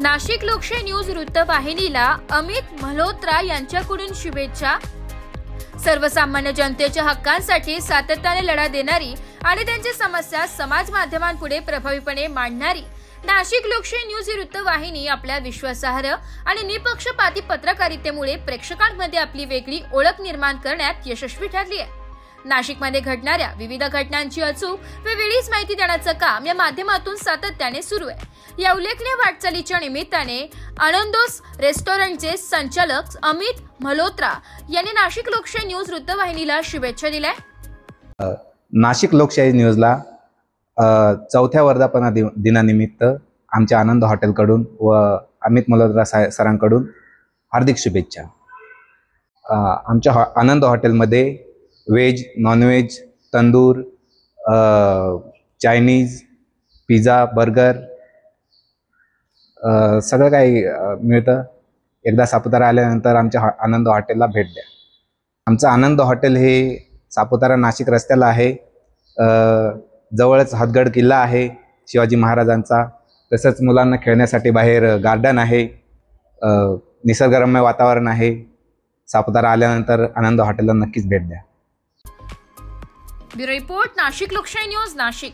नाशिक लोकशाही न्यूज वृत्तवाहिनीला अमित मल्होत्रा यांच्याकडून शुभेच्छा। सर्वसामान्य जनतेच्या हक्कांसाठी सातत्याने लढा देणारी आणि त्यांच्या समस्या समाज माध्यमांपुढे प्रभावीपणे मांडणारी नाशिक लोकशाही न्यूज ही वृत्तवाहिनी आपल्या विश्वासार्ह आणि निपक्षपाती पत्रकारितेमुळे प्रेक्षकांमध्ये आपली वेगळी ओळख निर्माण करण्यात यशस्वी ठरली आहे। नाशिकमध्ये घडणाऱ्या विविध घटनांची अचूक व वेळीच माहिती देण्याचं काम या माध्यमातून सातत्याने सुरू आहे। या उल्लेखनीय वाटचालीच्या निमित्ताने आनंदोस रेस्टॉरंटचे संचालक अमित मल्होत्रा यांनी नाशिक लोकशाही न्यूज वृत्तवाहिनीला शुभेच्छा दिल्या। नाशिक लोकशाही न्यूजला चौथ्या वर्धापन दिनानिमित्त आमच्या आनंद हॉटेलकडून व अमित मल्होत्रा सरांकडून हार्दिक शुभेच्छा। आमच्या आनंद हॉटेलमध्ये veg, non veg, tandoor, Chinese, pizza, burger सगळं काही मिळतं। एकदा सापुतारा आल्यानंतर आमच्या आनंद हॉटेलला भेट द्या। आमचं आनंद हॉटेल हे सापुतारा नाशिक रस्त्याला आहे। जवळच हातगड किल्ला आहे शिवाजी महाराजांचा। तसंच मुलांना खेळण्यासाठी बाहेर गार्डन आहे, निसर्गरम्य वातावरण आहे। सापुतारा आल्यानंतर आनंद हॉटेलला नक्कीच भेट द्या। ब्युरो रिपोर्ट, नाशिक लोकशाही न्यूज, नाशिक।